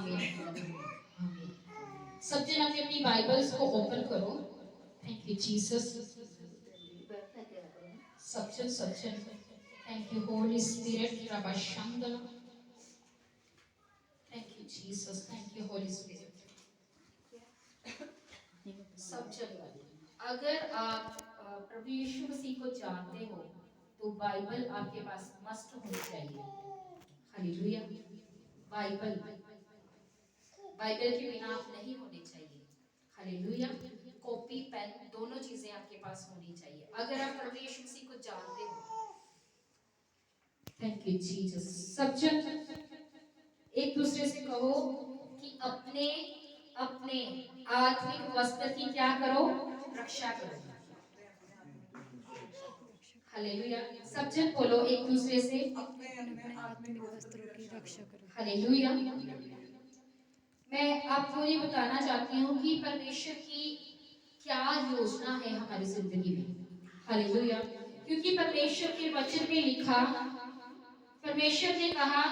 आमीन आमीन। सब जन अपनी अपनी बाइबल्स को ओपन करो। Thank you Jesus. सब जन थैंक यू होली स्पिरिट रबाशंदला। Thank you Jesus, thank you Holi Spirit. सब जन अगर आप प्रभु यीशु मसीह को जानते हो तो बाइबल आपके पास मस्ट होनी चाहिए। हालेलुया। बाइबल बाइबल के बिना आप नहीं होने चाहिए। हालेलुया। कॉपी पेन दोनों चीजें आपके पास होनी चाहिए अगर आप प्रभु यीशु मसीह को जानते हो। Thank you Jesus. सब जन एक दूसरे से कहो कि अपने अपने आत्मिक वस्त्र की क्या करो, रक्षा करो। हालेलुया। सब जन बोलो एक दूसरे से अपने आत्मिक वस्त्रों की रक्षा करो। हालेलुया। मैं आपको ये बताना चाहती हूँ कि परमेश्वर की क्या योजना है हमारी जिंदगी में। हालेलुया। क्योंकि परमेश्वर के वचन में लिखा, परमेश्वर ने कहा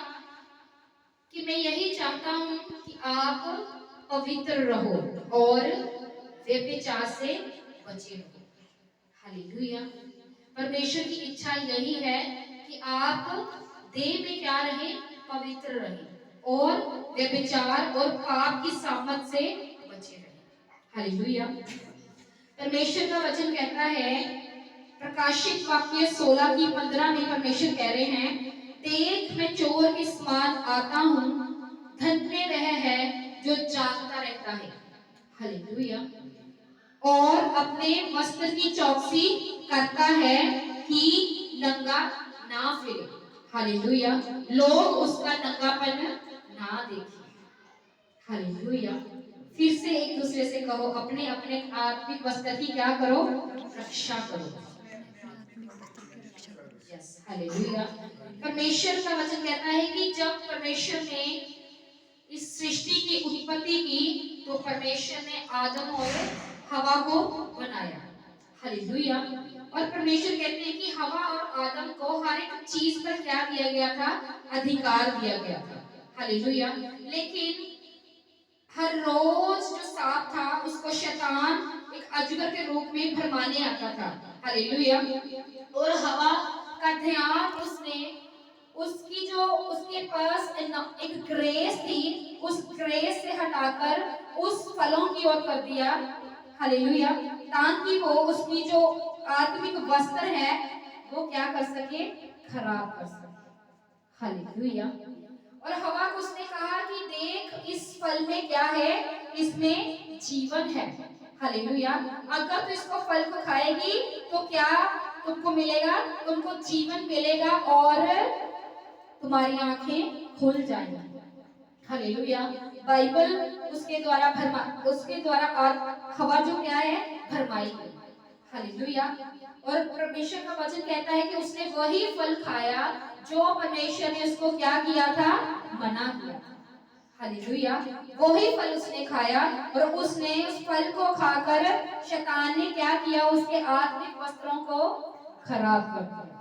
कि मैं यही चाहता हूँ कि आप पवित्र रहो और व्यभिचार से बचे रहो। हालेलुया। परमेश्वर की इच्छा यही है कि आप देह में क्या रहे, पवित्र रहे और व्यभिचार और पाप की सामत से बचे रहे। हालेलुया। परमेश्वर का वचन कहता है, प्रकाशित वाक्य 16 की 15 में परमेश्वर कह रहे हैं, देख मैं चोर के समान आता हूँ, धन्य वह है जो जागता रहता है। हालेलुया। और अपने वस्त्र की चौकसी करता है कि नंगा ना फिरे। हालेलुया। लोग उसका नंगापन ना देखें। हालेलुया। फिर से एक दूसरे से कहो, अपने अपने आत्मिक वस्त्र की क्या करो, रक्षा करो। अपने आत्मिक वस्त्र की रक्षा करो। Yes, hallelujah. परमेश्वर का वचन कहता है कि जब परमेश्वर ने इस सृष्टि की उत्पत्ति की तो परमेश्वर ने आदम और हवा को बनाया। हालेलुया। और परमेश्वर कहते हैं कि हवा और आदम को हर एक चीज पर क्या दिया गया था, अधिकार दिया गया था। हालेलुया। लेकिन हर रोज जो सांप था उसको शैतान एक अजगर के रूप में भरमाने आता था। हालेलुया। और हवा का ध्यान उसने उसकी जो उसके पास एक ग्रेस थी, उस ग्रेस से हटाकर उस फलों की ओर कर दिया। हालेलुया। ताकि वो उसकी जो आत्मिक वस्त्र है वो क्या कर सके, खराब कर सके। हालेलुया। और हवा को उसने कहा कि देख इस फल में क्या है, इसमें जीवन है। हालेलुया। अगर तू इसको फल को खाएगी तो क्या तुमको मिलेगा, तुमको जीवन मिलेगा और तुम्हारी आंखें खुल जाएंगी। हालेलुया। बाइबल उसके द्वारा हवा जो क्या है, भरमाई गई। हालेलुया। और परमेश्वर का वचन कहता है कि उसने वही फल खाया जो परमेश्वर ने उसको क्या किया था, मना किया था। हालेलुया। वही फल उसने खाया और उसने उस फल को खाकर शैतान ने क्या किया, उसके आत्मिक वस्त्रों को खराब कर दिया।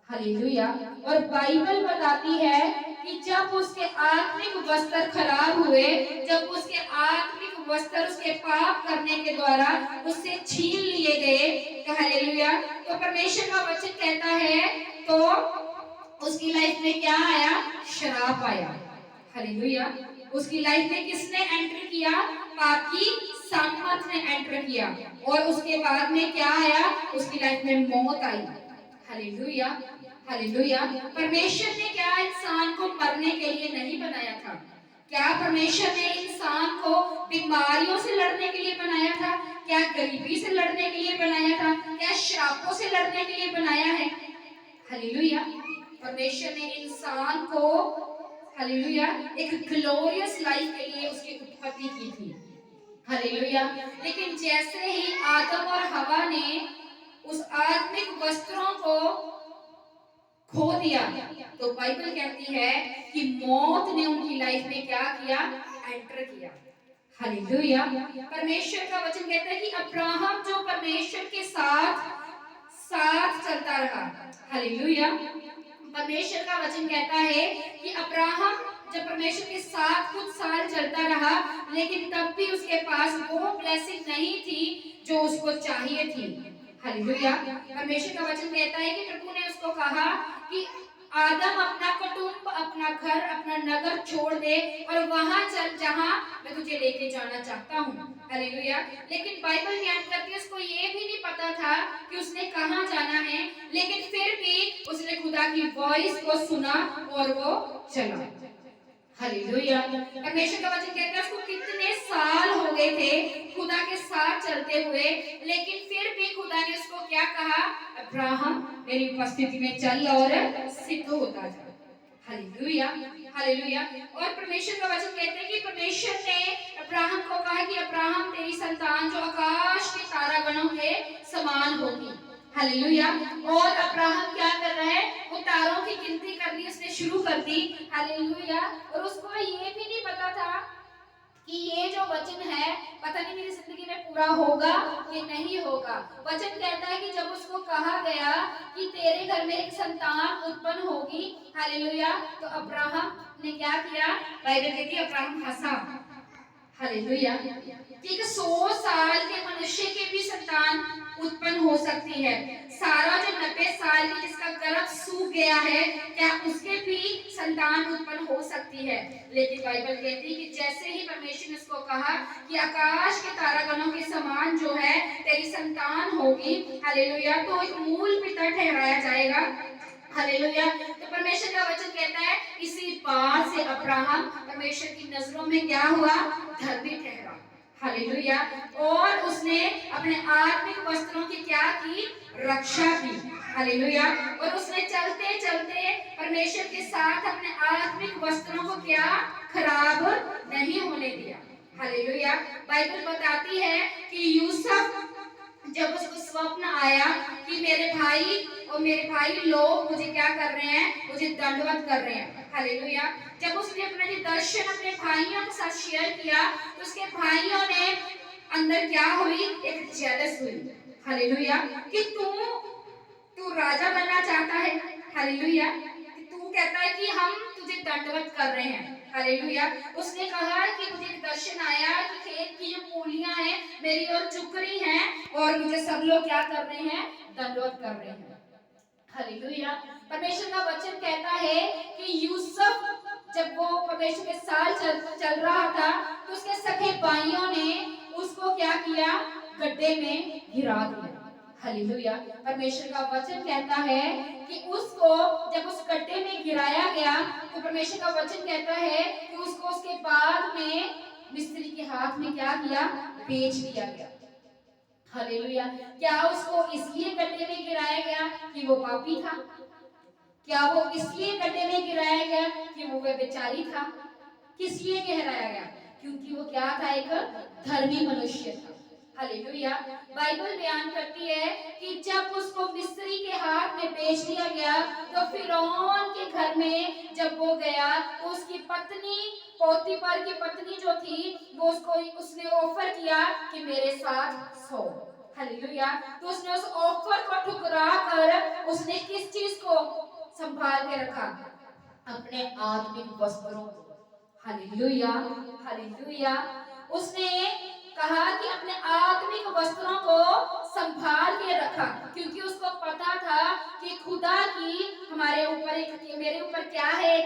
हालेलुया। और बाइबल बताती है कि जब उसके आत्मिक वस्त्र खराब हुए, जब उसके आत्मिक वस्त्र उसके पाप करने के द्वारा उससे छीन लिए गए, तो हालेलुया, तो परमेश्वर का वचन कहता है तो उसकी लाइफ में क्या आया, शराप आया। हालेलुया। उसकी लाइफ में किसने एंटर किया, पाप की सामर्थ ने एंटर किया और उसके बाद में क्या आया, उसकी लाइफ में मौत आई। हालेलुया। हालेलुया। परमेश्वर ने क्या इंसान को मरने के लिए नहीं बनाया था। क्या परमेश्वर ने इंसान को बीमारियों से लड़ने के लिए बनाया था, क्या गरीबी से लड़ने के लिए बनाया था, क्या श्रापों से लड़ने के लिए बनाया है। हालेलुया। परमेश्वर ने इंसान को हालेलुया एक ग्लोरियस लाइफ के लिए उसकी उत्पत्ति की थी। हालेलुया। लेकिन जैसे ही आदम और हवा ने उस आत्मिक वस्त्रों को खो दिया तो बाइबल कहती है कि मौत ने उनकी लाइफ में क्या किया, एंटर किया। हालेलुया। परमेश्वर का वचन कहता है कि अब्राहम जो परमेश्वर के साथ साथ चलता रहा। हालेलुया। परमेश्वर का वचन कहता है कि अब्राहम जब परमेश्वर के साथ कुछ साल चलता रहा, लेकिन तब भी उसके पास वो ब्लेसिंग नहीं थी जो उसको चाहिए थी। हालेलुया। परमेश्वर का वचन कहता है कि प्रभु ने उसको कहा कि आदम अपना कुटुंब, अपना घर, अपना नगर छोड़ दे और वहां चल जहां मैं तुझे लेके जाना चाहता हूँ। हालेलुया। लेकिन बाइबल बयान करती है उसको ये भी नहीं पता था कि उसने कहाँ जाना है, लेकिन फिर भी उसने खुदा की वॉइस को सुना और वो चला। हालेलुया। परमेश्वर का वचन कहता है उसको कितने साल हो गए थे खुदा के साथ चलते हुए, लेकिन फिर भी खुदा ने उसको क्या कहा, अब्राहम मेरी उपस्थिति में चल और सिद्ध होता जा। हालेलुया। हालेलुया। और परमेश्वर का वचन कहते हैं कि परमेश्वर ने अब्राहम को कहा कि अब्राहम तेरी संतान जो आकाश के तारागणों के समान होगी। हालेलुया। और अब्राहम क्या कर रहा है, वो तारों की गिनती करनी उसने शुरू कर दी। हालेलुया। और उसको ये भी नहीं पता था कि ये जो वचन है पता नहीं मेरी जिंदगी में पूरा होगा कि नहीं होगा। वचन कहता है कि जब उसको कहा गया कि तेरे घर में एक संतान उत्पन्न होगी, हालेलुया, तो अब्राहम ने क्या किया, बाइबल कहती है अब्राहम हंसा। हालेलुया। ठीक है, 100 साल के मनुष्य के भी संतान उत्पन्न हो सकती है। सारा जो 90 साल की जिसका गर्भ सूख गया है, क्या उसके भी संतान उत्पन्न हो सकती है। लेकिन बाइबल कहती है कि जैसे ही परमेश्वर ने उसको कहा कि आकाश के तारागणों के समान जो है तेरी संतान होगी, हालेलुया, तो एक मूल पिता ठहराया जाएगा। हालेलुया। तो परमेश्वर का वचन कहता है इसी बात से अब्राहम परमेश्वर की नजरों में क्या हुआ, धर्मी ठहरा। हालेलुया। और उसने अपने आत्मिक वस्त्रों की क्या की, रक्षा की। हालेलुया। और उसने चलते चलते परमेश्वर के साथ अपने आत्मिक वस्त्रों को क्या, खराब नहीं होने दिया। हालेलुया। बाइबल बताती है कि यूसुफ जब उसको स्वप्न आया कि मेरे भाई लोग मुझे क्या कर रहे हैं, मुझे दंडवत कर रहे हैं। हालेलुया। जब उसने अपना ये दर्शन अपने भाइयों के साथ शेयर किया तो उसके भाइयों ने अंदर क्या हुई, एक जेलस हुई। हालेलुया। कि तू तू राजा बनना चाहता है। हालेलुया। तू कहता है कि हम तुझे दंडवत कर रहे हैं। हालेलुया। उसने कहा कि मुझे एक दर्शन आया कि खेत की जो पूलियां हैं मेरी ओर झुक रही हैं और मुझे सब लोग क्या कर रहे हैं, दंडवत कर रहे हैं। हालेलुया। परमेश्वर का वचन कहता है कि यूसुफ जब वो परमेश्वर के साथ चल रहा था तो उसके सखे भाइयों ने उसको क्या किया, गड्ढे में गिरा दिया। हालेलुया। परमेश्वर का वचन कहता है कि उसको जब उस गड्ढे में गिराया गया तो परमेश्वर का वचन कहता है कि उसको उसके बाद में मिस्त्री के हाथ में क्या किया, बेच दिया गया। हालेलुया। क्या उसको इसलिए गड्ढे में गिराया गया कि वो पापी था? क्या वो इसलिए गड्ढे में गिराया गया कि वो व्यभिचारी था? किस लिए गिराया गया? क्योंकि वो क्या था, एक धर्मी मनुष्य था। हालेलुया। बाइबल बयान करती है कि जब उसको मिस्री के हाथ में बेच दिया गया तो फिरौन के घर में जब वो गया तो उसकी पत्नी, पोतीफर की पत्नी जो थी, वो उसने ऑफर किया कि मेरे साथ सो। हालेलुया। तो उसने उस ऑफर को ठुकरा कर उसने किस चीज को संभाल के रखा, अपने आत्मिक वस्त्रों को। हालेलुया। हालेलुया। उसने कहा कि अपने आत्मिक वस्त्रों को संभाल के रखा, क्योंकि उसको पता था कि खुदा की हमारे ऊपर मेरे ऊपर क्या है,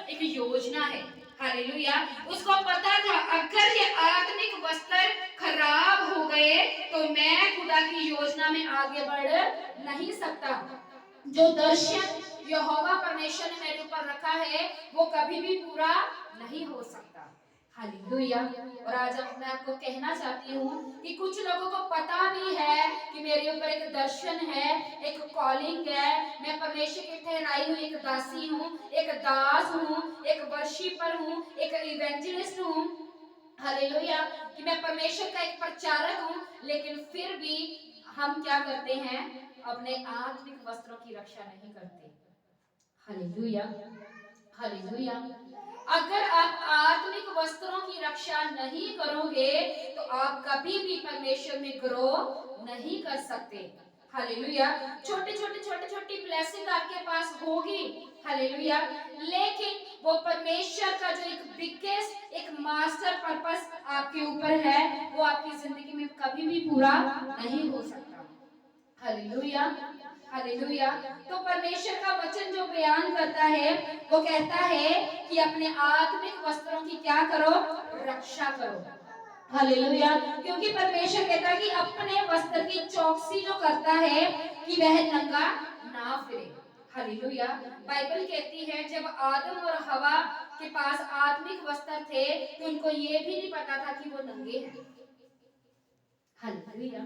एक योजना है। हालेलुया। उसको पता था अगर ये आत्मिक वस्त्र खराब हो गए तो मैं खुदा की योजना में आगे बढ़ नहीं सकता। जो दर्शन यहोवा परमेश्वर ने मेरे ऊपर रखा है वो कभी भी पूरा नहीं हो सकता। हालेलुया। और आज मैं आपको कहना चाहती हूँ कि कुछ लोगों को पता भी है कि मेरे ऊपर एक दर्शन है, एक कॉलिंग है, मैं परमेश्वर की ठहराई हुई एक दासी हूँ, एक दास हूँ, एक वर्शिपर हूँ, एक इवेंजलिस्ट हूँ। हालेलुया। कि मैं परमेश्वर का एक प्रचारक हूँ, लेकिन फिर भी हम क्या करते हैं, अपने आत्मिक वस्त्रों की रक्षा नहीं करते। हालेलुया। हालेलुया। अगर आप आत्मिक वस्त्रों की रक्षा नहीं करोगे तो आप कभी भी परमेश्वर में ग्रो नहीं कर सकते। हालेलुया। छोटी छोटी ब्लेसिंग आपके पास होगी, हालेलुया, लेकिन वो परमेश्वर का जो एक बिगेस्ट एक मास्टर पर्पस आपके ऊपर है, वो आपकी जिंदगी में कभी भी पूरा नहीं हो सकता। Hallelujah, hallelujah. तो परमेश्वर का वचन जो बयान करता है, वो कहता है कि अपने आत्मिक वस्त्रों की क्या करो, रक्षा करो। हालेलुया। क्योंकि परमेश्वर कहता है कि अपने वस्त्र की चौकसी जो करता है कि वह नंगा ना फिरे। हालेलुया। बाइबल कहती है जब आदम और हवा के पास आत्मिक वस्त्र थे तो उनको ये भी नहीं पता था कि वो नंगे हैं। हालेलुया।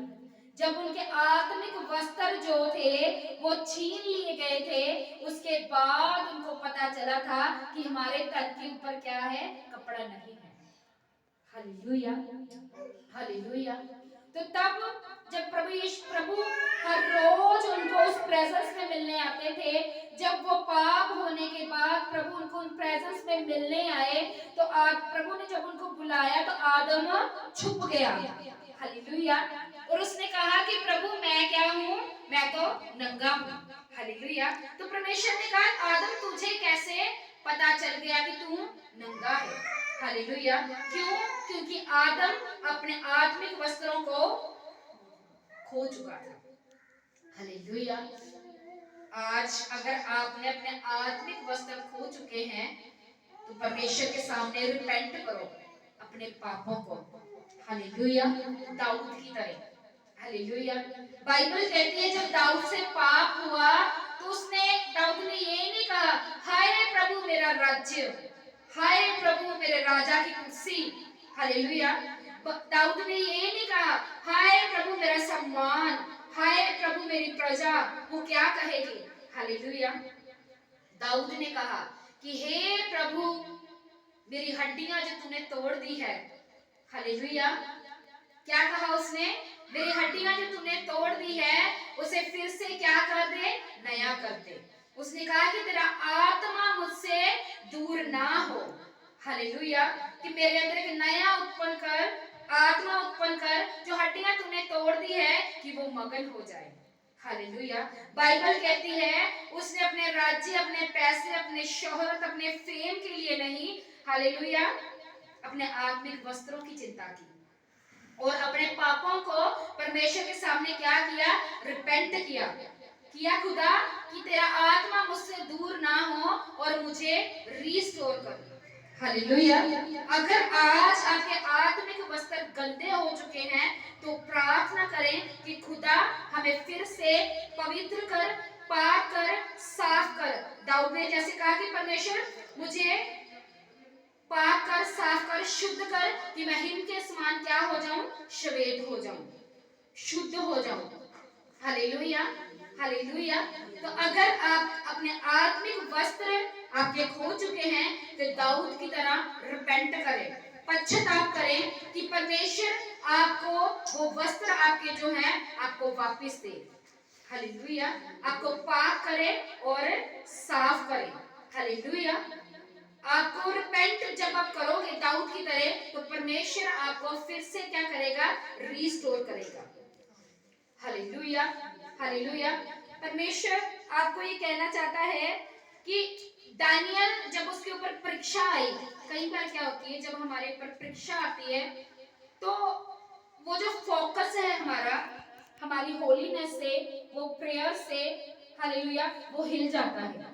जब उनके आत्मिक वस्त्र जो थे वो छीन लिए गए थे, उसके बाद उनको पता चला था कि हमारे तन के ऊपर क्या है, कपड़ा नहीं है। Hallelujah, hallelujah. तो तब जब प्रभु हर रोज उनको उस प्रेजेंस में मिलने आते थे, जब वो पाप होने के बाद प्रभु उनको उन प्रेजेंस में मिलने आए, तो प्रभु ने जब उनको बुलाया तो आदम छुप गया। हालेलुया। और उसने कहा कि प्रभु मैं क्या हूँ, मैं तो नंगा हूँ। हालेलुया। तो परमेश्वर ने कहा आदम तुझे कैसे पता चल गया कि तू नंगा है। हालेलुया। क्यों? क्योंकि आदम अपने आत्मिक वस्त्रों को खो चुका था। हालेलुया। आज अगर आपने अपने आत्मिक वस्त्र खो चुके हैं तो परमेश्वर के सामने रिपेंट करो अपने पापों को। हालेलुया। दाऊद की तरह। हालेलुया। बाइबल कहती है जब दाऊद से पाप हुआ तो दाऊद ने ये नहीं कहा हाय प्रभु मेरा राज्य, हाय प्रभु मेरे राजा की कुर्सी। हालेलुया। दाऊद ने ये नहीं कहा हाय प्रभु मेरा सम्मान, हाय प्रभु मेरी प्रजा वो क्या कहेगी। हालेलुया। दाऊद ने कहा कि हे प्रभु मेरी हड्डियां जो तूने तोड़ दी है। हालेलुया। क्या कहा उसने, मेरी हड्डियां जो तूने तोड़ दी है उसे फिर से क्या कर दे, नया कर दे। उसने कहा कि तेरा आत्मा मुझसे दूर ना हो। हालेलुया। कि मेरे अंदर एक नया उत्पन्न कर, आत्मा उत्पन्न कर, जो हड्डियां तूने तोड़ दी है कि वो मगन हो जाए। हालेलुया। बाइबल कहती है उसने अपने राज्य, अपने पैसे, अपने शोहरत, अपने फेम के लिए नहीं, हालेलुया, अपने आत्मिक वस्त्रों की चिंता की और अपने पापों को परमेश्वर के सामने क्या किया, रिपेंट किया खुदा कि तेरा आत्मा मुझसे दूर ना हो और मुझे रीस्टोर कर। हालेलुया। अगर आज आपके आत्मिक वस्त्र गंदे हो चुके हैं तो प्रार्थना करें कि खुदा हमें फिर से पवित्र कर, पाक कर, साफ कर। दाऊद ने जैसे कहा कि परमेश्वर मुझे पाक कर, साफ कर, शुद्ध कर कि मैं हिम के समान क्या हो जाऊं, श्वेत हो जाऊं, शुद्ध हो जाऊं। Hallelujah, hallelujah. तो अगर आप अपने आत्मिक वस्त्र आपके खो चुके हैं तो दाऊद की तरह रिपेंट करें, पश्चाताप करें कि परमेश्वर आपको वो वस्त्र आपके जो हैं आपको वापस दे। हालेलुया। आपको पाक करे और साफ करे। हालेलुया। आपको रिपेंट जब आप करोगे दाऊद की तरह तो परमेश्वर आपको फिर से क्या करेगा, रीस्टोर करेगा। Hallelujah, hallelujah. परमेश्वर आपको ये कहना चाहता है कि दानियल जब उसके ऊपर परीक्षा आई, कई बार क्या होती है जब हमारे ऊपर परीक्षा आती है तो वो जो फोकस है हमारा, हमारी होलीनेस से, वो प्रेयर से, हालेलुया, वो हिल जाता है।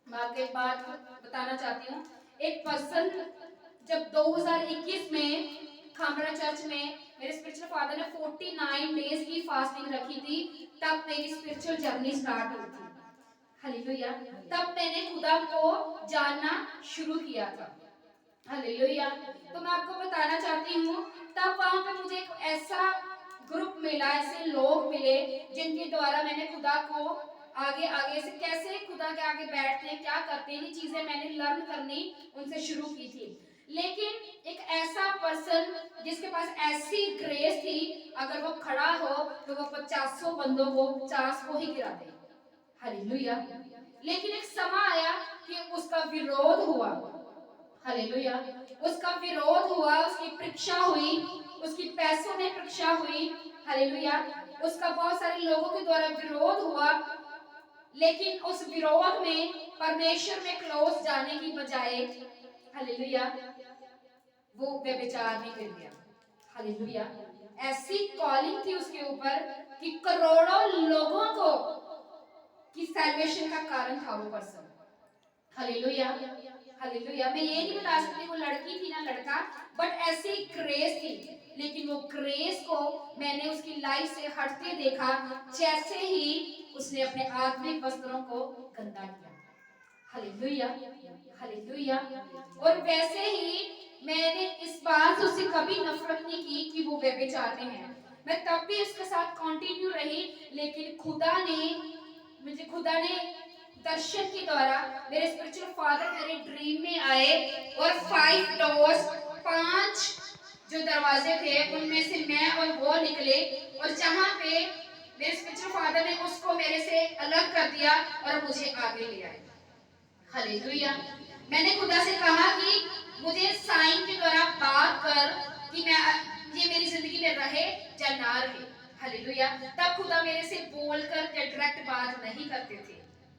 मैं आपको एक बात बताना चाहती हूँ। एक पर्सन जब 2021 में खामरा चर्च में मेरे स्पिरिचुअल फादर ने 49 डेज की फास्टिंग रखी थी, तब मेरी स्पिरिचुअल जर्नी स्टार्ट हुई थी। हालेलुया। तब मैंने खुदा को जानना शुरू किया था। हालेलुया। तो मैं आपको बताना चाहती हूँ तब वहां पे मुझे एक ऐसा ग्रुप मिला, ऐसे लोग मिले जिनके द्वारा मैंने खुदा को आगे आगे से कैसे खुदा के आगे बैठते हैं, क्या करते हैं, ये चीजें मैंने लर्न करनी उनसे शुरू की थी। लेकिन एक ऐसा पर्सन जिसके पास ऐसी ग्रेस थी, अगर वो खड़ा हो तो वो 50 बंदों को 50 को ही गिरा दे। हालेलुया। लेकिन एक समय आया कि उसका विरोध हुआ। हालेलुया। उसका विरोध हुआ, उसकी परीक्षा हुई, उसकी पैसों में परीक्षा हुई। हालेलुया। उसका बहुत सारे लोगों के द्वारा विरोध हुआ, लेकिन उस विरोध में परमेश्वर में क्लोज जाने की बजाय हालेलुया वो व्यभिचार में गिर गया। हालेलुया, ऐसी कॉलिंग थी उसके ऊपर कि करोड़ों लोगों को की सैल्वेशन का कारण था वो पर्सन। Hallelujah, hallelujah. मैं ये नहीं बता सकती वो लड़की थी ना लड़का, बट ऐसी ग्रेस थी, लेकिन वो ग्रेस को मैंने उसकी लाइफ से हटते देखा जैसे ही उसने अपने आत्मिक वस्त्रों को गंदा किया। Hallelujah, hallelujah. और वैसे ही मैंने इस बात से उससे कभी नफरत नहीं की कि वो व्यभिचार में है, मैं तब भी उसके साथ कंटिन्यू रही, लेकिन खुदा ने दर्शन के द्वारा मेरे स्पिरिचुअल फादर मेरे ड्रीम में आए और 5 डोर्स 5 जो दरवाजे थे उनमें से मैं और वो निकले, और जहां पे मेरे स्पिरिचुअल फादर ने उसको मेरे से अलग कर दिया और मुझे आगे ले आए। हालेलुया। मैंने खुदा से कहा कि मुझे साइन के द्वारा बात कर कि मैं ये मेरी जिंदगी में रहे या ना रहे। हालेलुया। तब खुदा मेरे से बोलकर डायरेक्ट बात नहीं करते थे।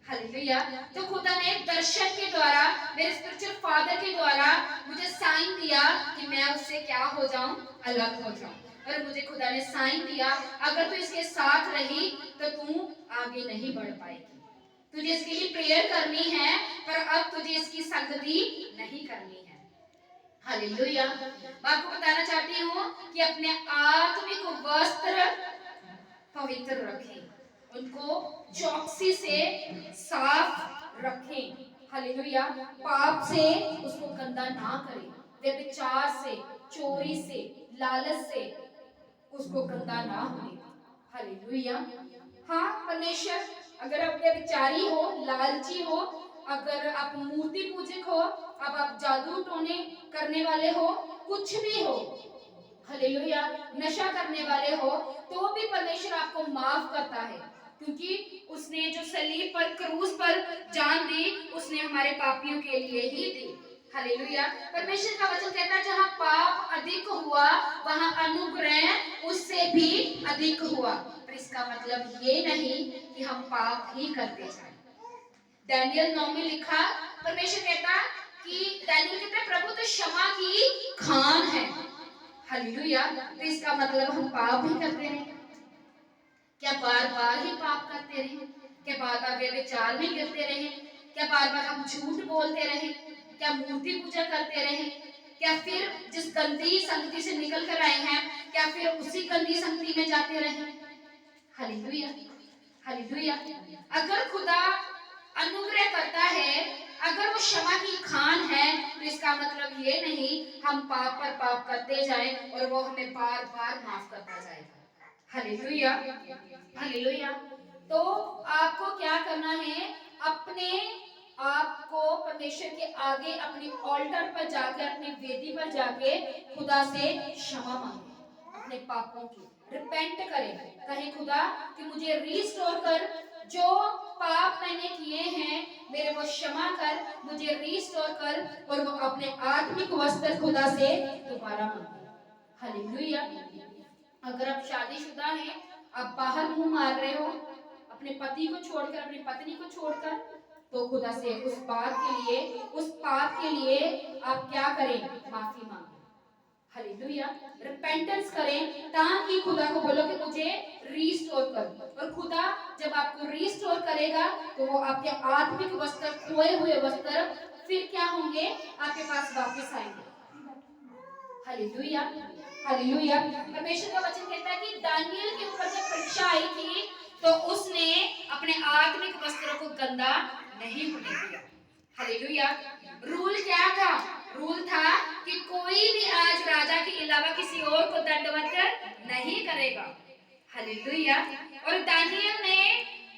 हालेलुया। तो खुदा ने दर्शन के द्वारा मेरे स्पिरिचुअल फादर के द्वारा मुझे साइन दिया कि मैं उससे क्या हो जाऊं, अलग हो जाऊं। और मुझे खुदा ने साइन दिया, अगर तू इसके साथ रही तो तू आगे नहीं बढ़ पाएगी, तुझे इसके लिए प्रेयर करनी है, पर अब तुझे इसकी संगति नहीं करनी है। हालेलुया। मैं आपको बताना चाहती हूँ कि अपने आत्मिक वस्त्र पवित्र रखें, उनको चौकसी से साफ रखें। हालेलुया। पाप से उसको गंदा ना करें, व्यभिचार से, चोरी से, लालच से उसको गंदा ना होने दें। हालेलुया। हाँ, परमेश्वर अगर आप व्यभिचारी हो, लालची हो, अगर आप मूर्ति पूजक हो, अब आप जादू टोने करने वाले हो, कुछ भी हो, हालेलुया, नशा करने वाले हो, तो भी परमेश्वर आपको माफ करता है, क्योंकि उसने जो सलीब पर क्रूस पर जान दी उसने हमारे पापियों के लिए ही दी। हालेलुया। परमेश्वर का वचन कहता है जहां पाप अधिक हुआ वहां अनुग्रह उससे भी अधिक हुआ, पर इसका मतलब ये नहीं कि हम पाप ही करते जाएं। दानियल 9 में लिखा, परमेश्वर कहता कि दानियल कहता प्रभु तो क्षमा की खान है। हालेलुया। तो इसका मतलब हम पाप ही करते रहे, क्या बार बार ही पाप करते रहे, क्या बार बार व्यभिचार में गिरते रहे, क्या बार बार हम झूठ बोलते रहे, क्या मूर्ति पूजा करते रहे, क्या फिर जिस गंदी संगति से निकल कर आए हैं क्या फिर उसी गंदी संगति में जाते रहे। Hallelujah, hallelujah. अगर खुदा अनुग्रह करता है, अगर वो क्षमा की खान है, तो इसका मतलब ये नहीं हम पाप पर पाप करते जाएं और वो हमें बार बार माफ करता जाएगा। Hallelujah, hallelujah. तो आपको क्या करना है, अपने आपको परमेश्वर के आगे अपनी ऑल्टर पर जाकर, अपनी वेदी पर जाके खुदा से क्षमा मांगे, अपने पापों की रिपेंट करें, कहे खुदा कि मुझे रिस्टोर कर, जो पाप मैंने किए हैं मेरे को क्षमा कर, मुझे रिस्टोर कर, और वो अपने आत्मिक वस्त्र खुदा से दोबारा मांगे। हालेलुया। अगर आप शादीशुदा हैं, आप बाहर मुंह मार रहे हो अपने पति को छोड़कर, अपनी पत्नी को छोड़कर, तो खुदा से उस बात के लिए, उस पाप के लिए आप क्या करें, माफी मांगे। हालेलुया, रिपेंटेंस करें, ताकि खुदा को बोलो कि मुझे रीस्टोर कर, और खुदा जब आपको रीस्टोर करेगा तो वो आपके आत्मिक वस्त्र, खोए हुए वस्त्र फिर क्या होंगे, आपके पास वापस आएंगे। Hallelujah, hallelujah. परमेश्वर का वचन कहता है कि दानियल के ऊपर जब परीक्षा आई थी तो उसने अपने आत्मिक वस्त्रों को गंदा नहीं होने दिया। हालेलुया। रूल क्या था, रूल था कि कोई भी आज राजा के अलावा किसी और को दंडवत नहीं करेगा। हालेलुया। और दानियल ने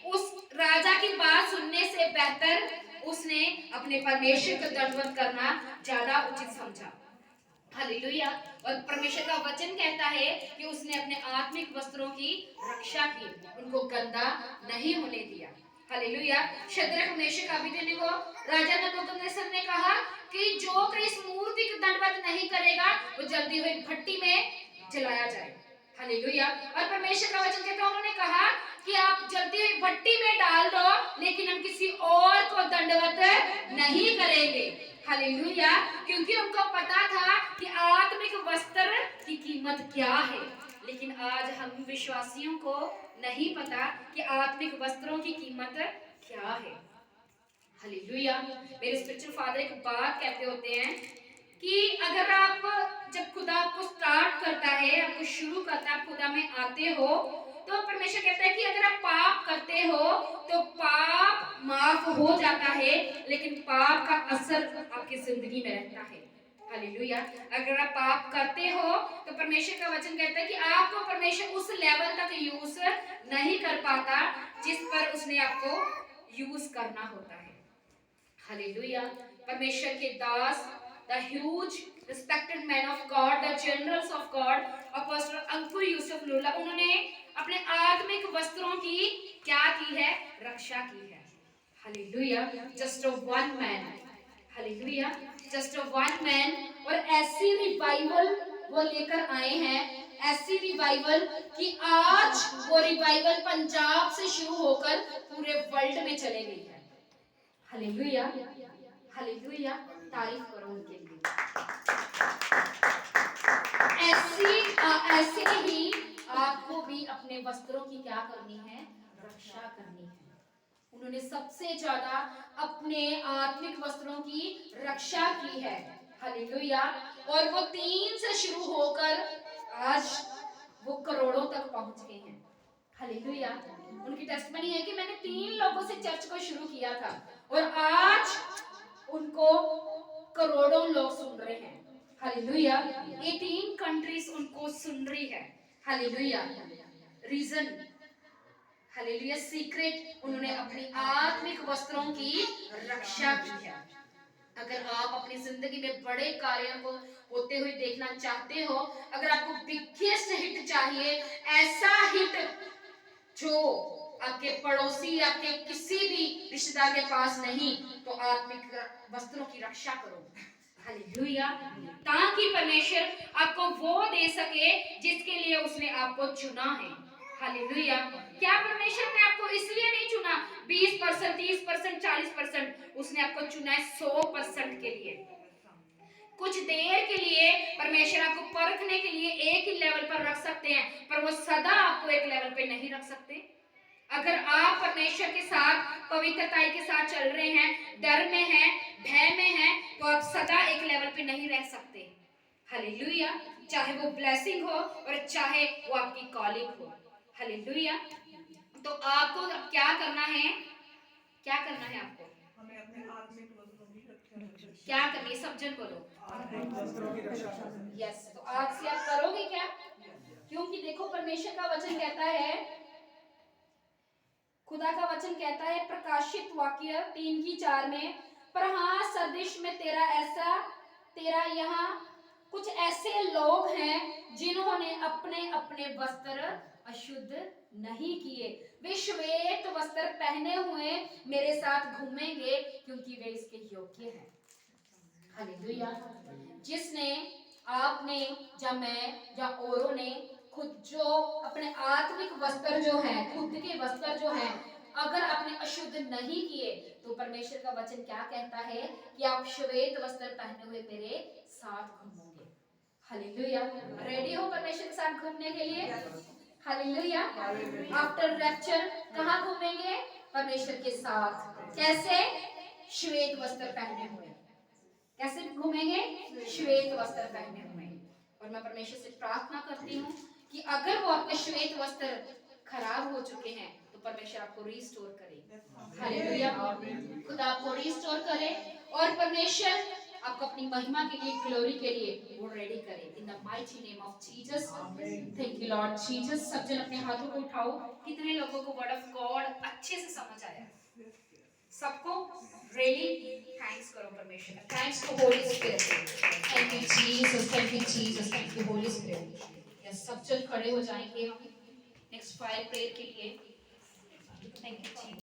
उस राजा की बात सुनने से बेहतर उसने अपने परमेश्वर को दंडवत करना ज्यादा उचित समझा। हालेलुया। और परमेश्वर का वचन कहता है कि उसने अपने आत्मिक वस्त्रों की रक्षा की, उनको गंदा नहीं होने दिया। हालेलुया। शद्रक मेशक अबेदnego राजा नबूकदनेस्सर ने कहा कि जो कोई इस मूर्ति को दंडवत नहीं करेगा वो जल्दी हुई भट्टी में जलाया जाए। हालेलुया। और परमेश्वर का वचन कहता है, उन्होंने कहा कि आप जल्दी भट्टी में डाल दो, लेकिन हम किसी और को दंडवत नहीं करेंगे। हालेलुया। क्योंकि उनको पता था कि आत्मिक वस्त्र की कीमत क्या है। लेकिन आज हम विश्वासियों को नहीं पता कि आत्मिक वस्त्रों की कीमत क्या है। हालेलुया। मेरे स्पिरिचुअल फादर एक बात कहते होते हैं कि अगर आप जब खुदा आपको स्टार्ट करता है, आपको शुरू करता है, आप खुदा में आते हो, तो परमेश्वर कहता है कि अगर आप पाप करते हो तो पाप माफ हो जाता है, लेकिन पाप का असर आपकी जिंदगी में रहता है। हालेलुया। अगर आप पाप करते हो तो परमेश्वर का वचन कहता है कि आपको परमेश्वर उस लेवल तक यूज नहीं कर पाता जिस पर उसने आपको यूज करना होता है। हालेलुया। परमेश्वर के दास, the huge respected men of God, the generals of God, apostle Ankur Yusuf Lula, उन्होंने अपने आत्मिक वस्त्रों की क्या की है? रक्षा की है। Hallelujah. Just one man, hallelujah, just one man. और ऐसी रिवाइवल वो लेकर आए हैं, ऐसी रिवाइवल कि आज वो रिवाइवल पंजाब से शुरू होकर पूरे वर्ल्ड में चले गई है। Hallelujah, hallelujah. तारीफ करो उनके लिए। ऐसे ही आपको भी अपने वस्त्रों की क्या करनी है? रक्षा करनी है। उन्होंने सबसे ज्यादा अपने आत्मिक वस्त्रों की रक्षा की है। हालेलुया। और वो 3 से शुरू होकर आज वो करोड़ों तक पहुंच गए हैं। हालेलुया। उनकी टेस्टमनी है कि मैंने 3 लोगों से चर्च को शुरू किया था और आज उनको करोड़ों लोग सुन रहे हैं। हालेलुया। 18 कंट्रीज उनको सुन रही है। हालेलुया। रीजन, हालेलुया, सीक्रेट, उन्होंने अपनी आत्मिक वस्त्रों की रक्षा की है। अगर आप अपनी जिंदगी में बड़े कार्यों को होते हुए देखना चाहते हो, अगर आपको बिगेस्ट हिट चाहिए, ऐसा हिट जो आपके पड़ोसी, आपके किसी भी रिश्तेदार के पास नहीं, तो आत्मिक वस्त्रों की रक्षा करो। हालेलुया। ताकि परमेश्वर आपको वो दे सके जिसके लिए उसने आपको चुना है। हालेलुया। क्या परमेश्वर ने आपको इसलिए नहीं चुना 20%, 30%, 40%? उसने आपको चुना है 100% के लिए। कुछ देर के लिए परमेश्वर आपको परखने के लिए एक ही लेवल पर रख सकते हैं, पर वो सदा आपको एक लेवल पे नहीं रख सकते। अगर आप परमेश्वर के साथ पवित्रताई के साथ चल रहे हैं, डर में हैं, भय में हैं, तो आप सदा एक लेवल पे नहीं रह सकते। हालेलुया। चाहे वो ब्लेसिंग हो और चाहे वो आपकी कॉलिंग हो। हालेलुया। तो आपको अब क्या करना है? क्या करना है आपको? हमें अपने आत्मिक वस्त्रों की रक्षा करनी है। क्या करनी है? सब जन बोलो। आत्मिक वस्त्रों की रक्षा करनी है। यस। तो आज से आप करोगे क्या? क्योंकि देखो परमेश्वर का वचन कहता है, खुदा का वचन कहता है प्रकाशित वाक्य 3:4 में, पर हाँ सदृश में तेरा यहाँ कुछ ऐसे लोग हैं जिन्होंने अपने अपने वस्त्र अशुद्ध नहीं किए। वे श्वेत वस्त्र पहने हुए मेरे साथ घूमेंगे क्योंकि वे इसके योग्य हैं। हालेलुया। जिसने, आपने या मैं या औरों ने खुद जो अपने आत्मिक वस्त्र जो है, खुद के वस्त्र जो है, अगर आपने अशुद्ध नहीं किए, तो परमेश्वर का वचन क्या कहता है कि आप श्वेत वस्त्र पहने हुए मेरे साथ घूमोगे। हालेलुया। रेडी हो परमेश्वर के साथ घूमने के लिए? हालेलुया। आफ्टर रैप्चर कहाँ घूमेंगे? परमेश्वर के साथ। कैसे? श्वेत वस्त्र पहने हुए। कैसे घूमेंगे? श्वेत वस्त्र पहने हुए। और मैं परमेश्वर से प्रार्थना करती हूँ कि अगर वो आपके श्वेत वस्त्र खराब हो चुके हैं, तो परमेश्वर आपको रिस्टोर करे। हालेलुया। खुदा आपको रिस्टोर करे और परमेश्वर आपको अपनी महिमा के लिए, ग्लोरी के लिए वो रेडी करे। In the mighty name of Jesus. Thank you Lord Jesus. सब जन अपने हाथों को उठाओ। कितने लोगों को वर्ड ऑफ गॉड अच्छे से समझ आया? सबको? रियली थैंक्स करो परमेश्वर। Thanks to holy spirit. Thank you Jesus, thank you Jesus, thank you Holi spirit. Yes, सब जन खड़े हो जाएंगे हम नेक्स्ट 5 प्रेयर के लिए। Thank you.